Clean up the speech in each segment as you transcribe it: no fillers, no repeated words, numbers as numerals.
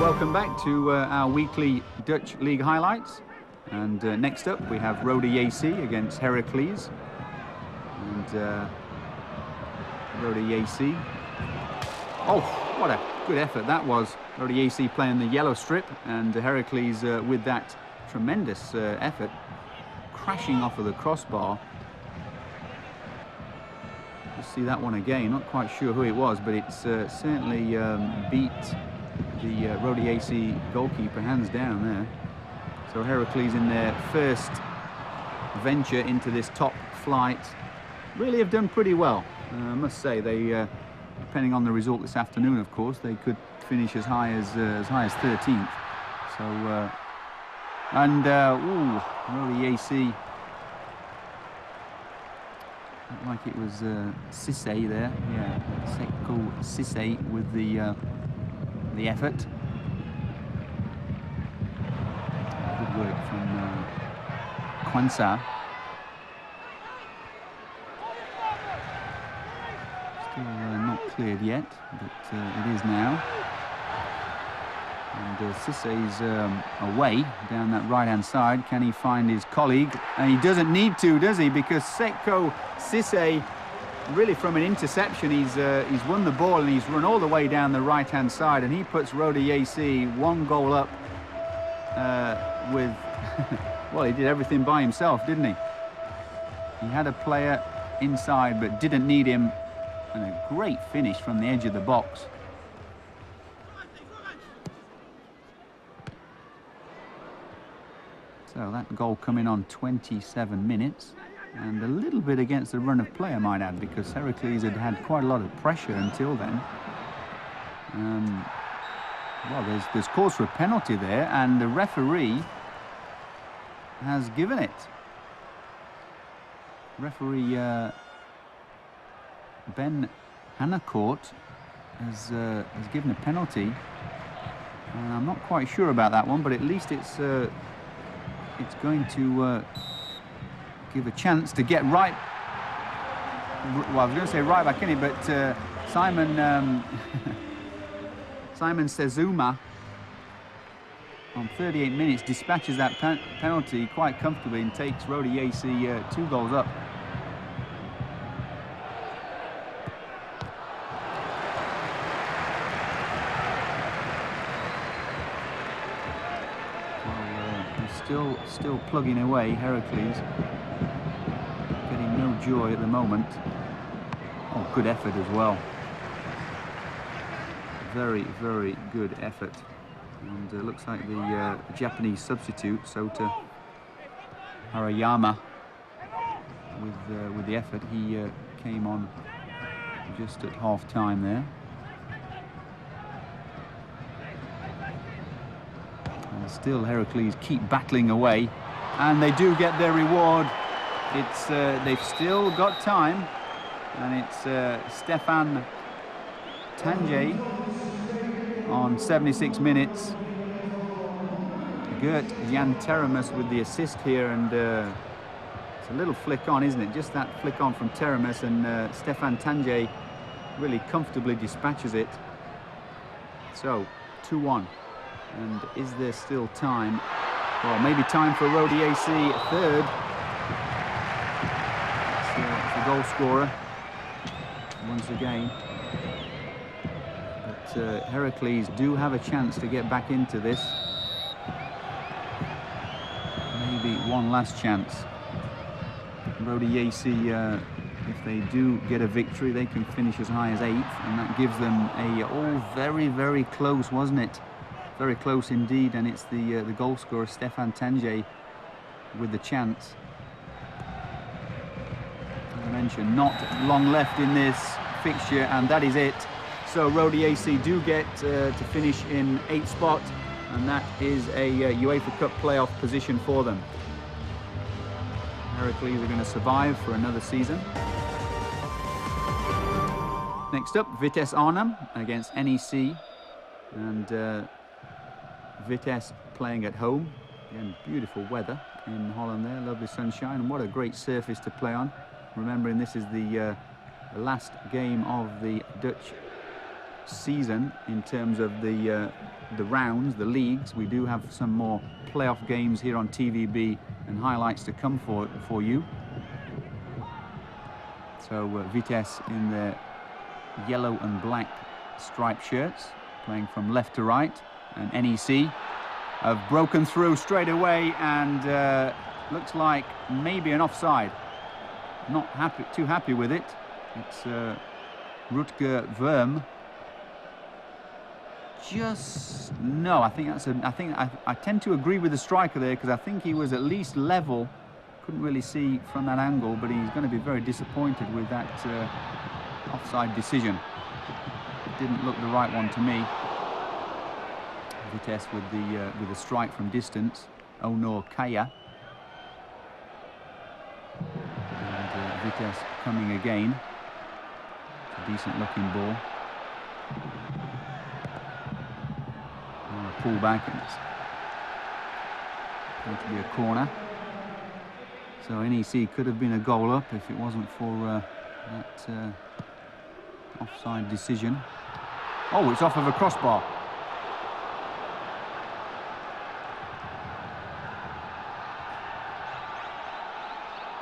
Welcome back to our weekly Dutch League highlights. And next up we have Rode JC against Heracles. And Rode JC. Oh, what a good effort that was. Rode JC playing the yellow strip, and Heracles with that tremendous effort, crashing off of the crossbar. Just see that one again. Not quite sure who it was, but it's certainly beat the Rode JC goalkeeper hands down there. So Heracles, in their first venture into this top flight, really have done pretty well. I must say, they, depending on the result this afternoon, of course, they could finish as high as 13th. So, ooh, Rode JC. Looked like it was Cissé there, yeah, Seko Cissé with the effort. Good work from Quansa. Still not cleared yet, but it is now. And Cissé's away down that right-hand side. Can he find his colleague? And he doesn't need to, does he? Because Seko Cissé, really from an interception, he's won the ball and he's run all the way down the right-hand side, and he puts Rode JC one goal up with, well, he did everything by himself, didn't he? He had a player inside but didn't need him, and a great finish from the edge of the box. So that goal coming on 27 minutes, and a little bit against the run of play, I might add, because Heracles had had quite a lot of pressure until then. Well, there's cause for a penalty there, and the referee has given it. Referee Ben Hannacourt has given a penalty, and I'm not quite sure about that one, but at least it's going to give a chance to get right. Well, I was going to say right back in it, but Simon Sezuma on 38 minutes dispatches that penalty quite comfortably and takes Rode JC 2 goals up. Still plugging away, Heracles, getting no joy at the moment. Oh, good effort as well. Very, very good effort. And it looks like the Japanese substitute, Sota Harayama, with the effort, he came on just at half-time there. Still, Heracles keep battling away, and they do get their reward. It's they've still got time, and it's Stefan Tanjay on 76 minutes. Gert Jan Teramus with the assist here, and it's a little flick on, isn't it? Just that flick on from Teramus, and Stefan Tanjay really comfortably dispatches it. So 2-1. And is there still time? Well, maybe time for Rode JC third. It's the goal scorer once again. But Heracles do have a chance to get back into this. Maybe one last chance. Rode JC, if they do get a victory, they can finish as high as 8th, and that gives them a very, very close, wasn't it? Very close indeed, and it's the goal scorer Stefan Tanjay with the chance. As I mentioned, not long left in this fixture, and that is it. So Rode JC do get to finish in 8th spot, and that is a UEFA Cup playoff position for them. Heracles are going to survive for another season. Next up, Vitesse Arnhem against NEC, and Vitesse playing at home. Again, beautiful weather in Holland there, lovely sunshine, and what a great surface to play on. Remembering this is the last game of the Dutch season in terms of the rounds, the leagues. We do have some more playoff games here on TVB and highlights to come for you. So Vitesse in their yellow and black striped shirts, playing from left to right, and NEC have broken through straight away, and looks like maybe an offside. Not too happy with it. It's Rutger Worm. No, I think that's I tend to agree with the striker there, because I think he was at least level. Couldn't really see from that angle, but he's going to be very disappointed with that offside decision. It didn't look the right one to me. Vitesse with the strike from distance. Onur Kaya. And Vitesse coming again. It's a decent looking ball. Pull back, and it's going to be a corner. So NEC could have been a goal up if it wasn't for that offside decision. Oh, it's off of a crossbar.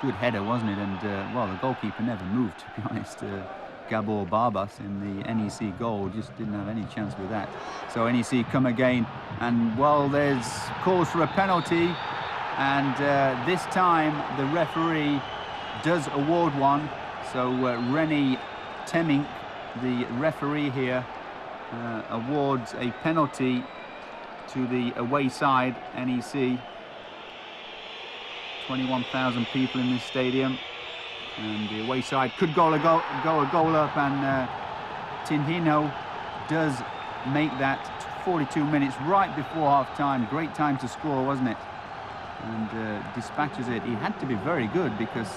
Good header, wasn't it? And well, the goalkeeper never moved, to be honest. Gabor Barbas in the NEC goal just didn't have any chance with that. So NEC come again, and well, there's calls for a penalty, and this time the referee does award one. So Rennie Temmink, the referee here, awards a penalty to the away side, NEC. 21,000 people in this stadium, and the away side could go a goal up, and Tinhino does make that 42 minutes right before half-time. Great time to score, wasn't it? And dispatches it. He had to be very good, because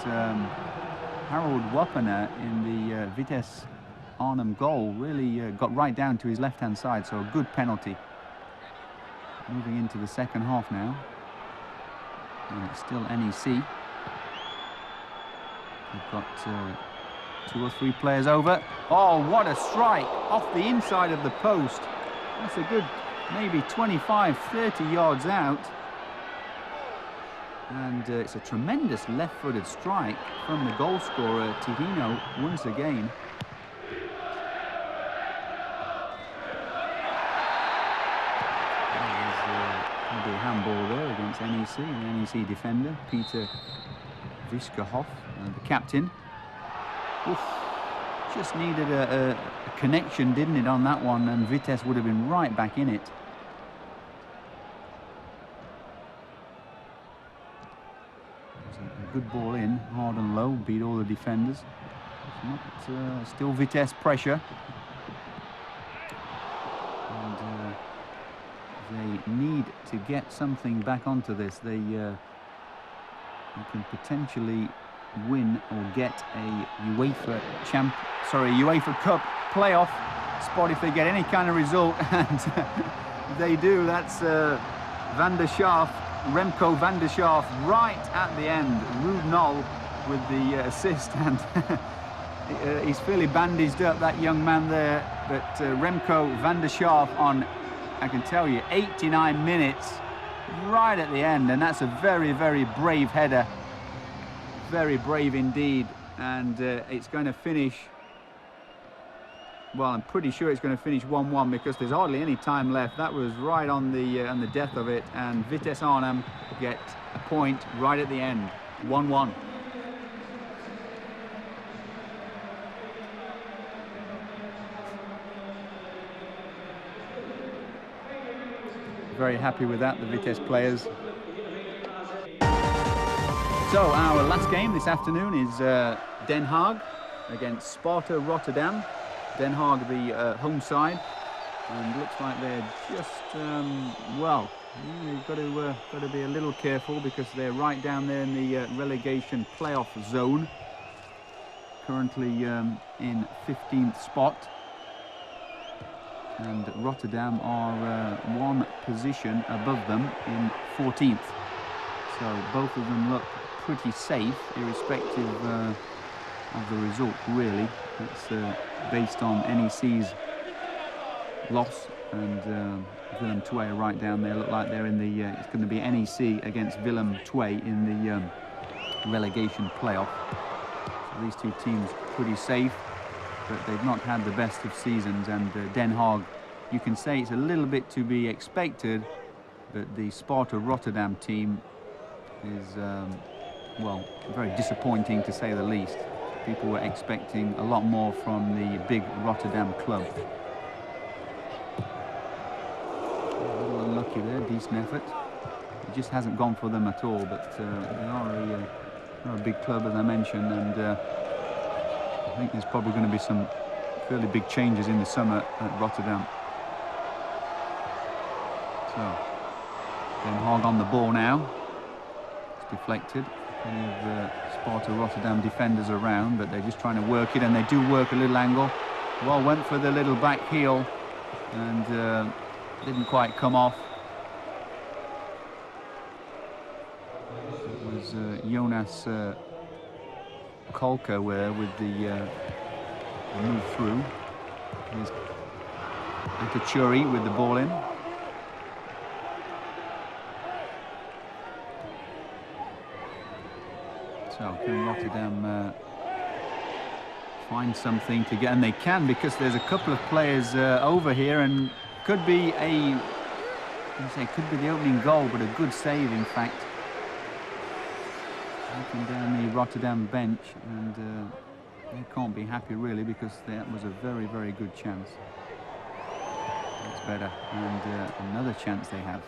Harold Wappener in the Vitesse Arnhem goal really got right down to his left-hand side, so a good penalty. Moving into the second half now. And it's still NEC. We've got 2 or 3 players over. Oh, what a strike off the inside of the post. That's a good maybe 25, 30 yards out. And it's a tremendous left-footed strike from the goal scorer, Tinhino, once again. There's a handball there against NEC, and NEC defender, Peter Viskerhoff, the captain. Oof, just needed a connection, didn't it, on that one, and Vitesse would have been right back in it. A good ball in, hard and low, beat all the defenders. It's not, still Vitesse pressure. And they need to get something back onto this. They can potentially win or get a UEFA Cup playoff spot if they get any kind of result, and they do. That's Van der Schaaf, Remco van der Schaaf, right at the end. Ruud Nol with the assist, and he's fairly bandaged up, that young man there, but Remco van der Schaaf on, I can tell you, 89 minutes, right at the end, and that's a very, very brave header. Very brave indeed, and it's going to finish, well, I'm pretty sure it's going to finish 1-1, because there's hardly any time left. That was right on the death of it, and Vitesse Arnhem get a point right at the end, 1-1. Very happy with that, the Vitesse players. So our last game this afternoon is Den Haag against Sparta Rotterdam. Den Haag, the home side, and looks like they're just well, you've got to be a little careful, because they're right down there in the relegation playoff zone. Currently in 15th spot, and Rotterdam are 1 position above them in 14th. So both of them look pretty safe, irrespective of the result, really. It's based on NEC's loss, and Willem II are right down there. Look like they're in the. It's going to be NEC against Willem II in the relegation playoff. So these two teams pretty safe, but they've not had the best of seasons. And Den Haag, you can say it's a little bit to be expected, but the Sparta Rotterdam team is well, very disappointing to say the least. People were expecting a lot more from the big Rotterdam club. A little unlucky there, decent effort. It just hasn't gone for them at all, but they are a big club, as I mentioned, and I think there's probably going to be some fairly big changes in the summer at Rotterdam. So, Den Haag on the ball now. It's deflected. Plenty of Sparta Rotterdam defenders around, but they're just trying to work it, and they do work a little angle. Well, went for the little back heel, and didn't quite come off. It was Jonas Kolka with the move through. Here's Akachuri with the ball in. So can Rotterdam find something to get, and they can, because there's a couple of players over here, and could be could be the opening goal, but a good save in fact. Looking down the Rotterdam bench, and they can't be happy really, because that was a very, very good chance. That's better, and another chance they have.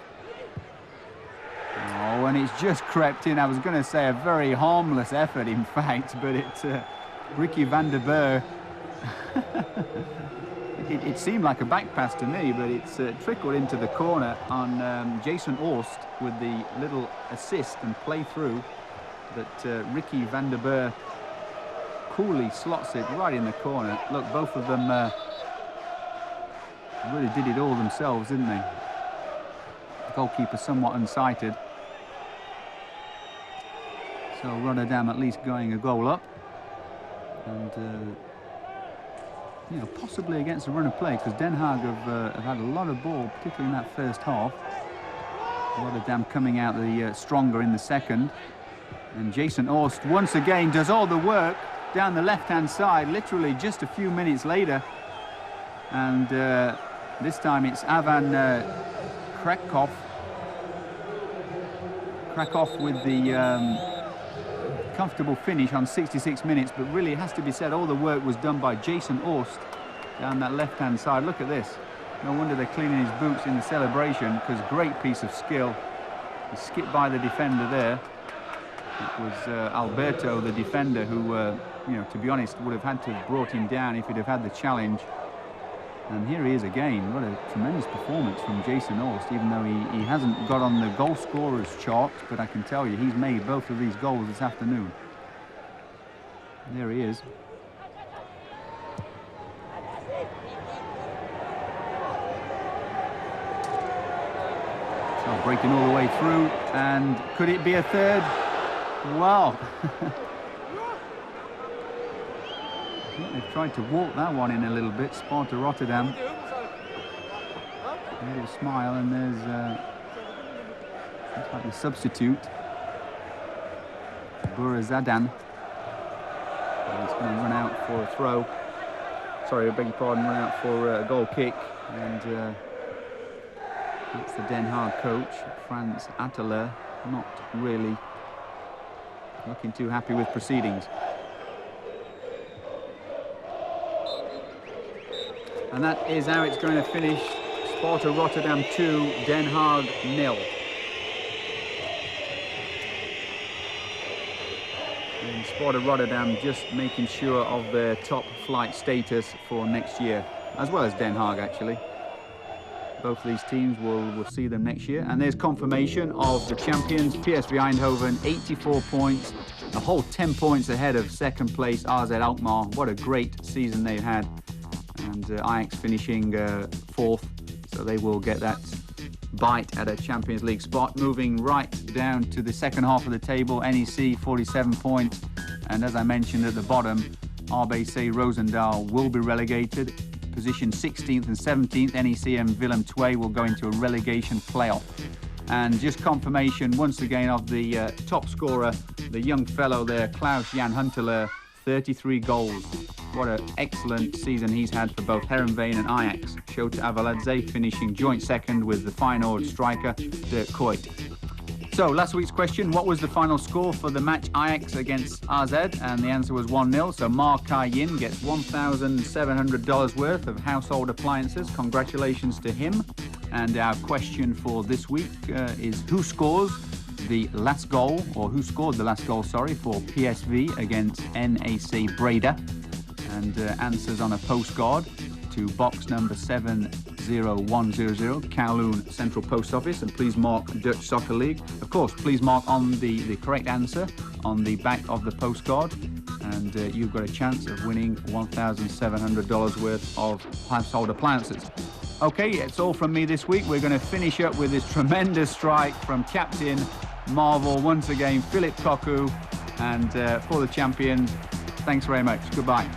Oh, and it's just crept in. I was going to say a very harmless effort, in fact, but it's Ricky van der Burg. It seemed like a back pass to me, but it's trickled into the corner on Jason Orst with the little assist and play through. But Ricky van der Burg coolly slots it right in the corner. Look, both of them really did it all themselves, didn't they? The goalkeeper somewhat unsighted. So Rotterdam at least going a goal up, and you know, possibly against a run of play, because Den Haag have had a lot of ball, particularly in that first half. Rotterdam coming out the stronger in the second, and Jason Orst once again does all the work down the left-hand side, literally just a few minutes later, and this time it's Avan Krakov with the comfortable finish on 66 minutes, but really it has to be said, all the work was done by Jason Orst down that left-hand side. Look at this. No wonder they're cleaning his boots in the celebration, because great piece of skill. He skipped by the defender there. It was Alberto, the defender, who, you know, to be honest, would have had to have brought him down if he'd have had the challenge. And here he is again. What a tremendous performance from Jason Orst, even though he hasn't got on the goal scorers chart, but I can tell you he's made both of these goals this afternoon. There he is. So breaking all the way through, and could it be a third? Wow. They've tried to walk that one in a little bit, Sparta Rotterdam. A little smile, and there's looks like the substitute, Burazadan. He's going to run out for a throw. Sorry, I beg your pardon, run out for a goal kick. And it's the Den Haag coach, Frans Atteler, not really looking too happy with proceedings. And that is how it's going to finish. Sparta Rotterdam 2, Den Haag 0. And Sparta Rotterdam just making sure of their top flight status for next year, as well as Den Haag actually. Both of these teams will see them next year. And there's confirmation of the champions, PSV Eindhoven, 84 points, a whole 10 points ahead of second place AZ Alkmaar. What a great season they've had. And Ajax finishing fourth, so they will get that bite at a Champions League spot. Moving right down to the second half of the table, NEC 47 points, and as I mentioned at the bottom, RBC Roosendaal will be relegated. position 16th and 17th. NEC and Willem II will go into a relegation playoff. And just confirmation once again of the top scorer, the young fellow there, Klaus-Jan Huntelaar, 33 goals. What an excellent season he's had for both Heerenveen and Ajax. Shota Avaladze finishing joint second with the Feyenoord striker, Dirk Kuyt. So, last week's question, what was the final score for the match Ajax against AZ? And the answer was 1-0. So, Mark Kai-Yin gets $1,700 worth of household appliances. Congratulations to him. And our question for this week is who scores the last goal, or who scored the last goal, sorry, for PSV against NAC Breda? And answers on a postcard to box number 70100, Kowloon Central Post Office, and please mark Dutch Soccer League. Of course, please mark on the correct answer on the back of the postcard, and you've got a chance of winning $1,700 worth of household appliances. Okay, it's all from me this week. We're going to finish up with this tremendous strike from Captain Marvel once again, Philip Cocu, and for the champion, thanks very much. Goodbye.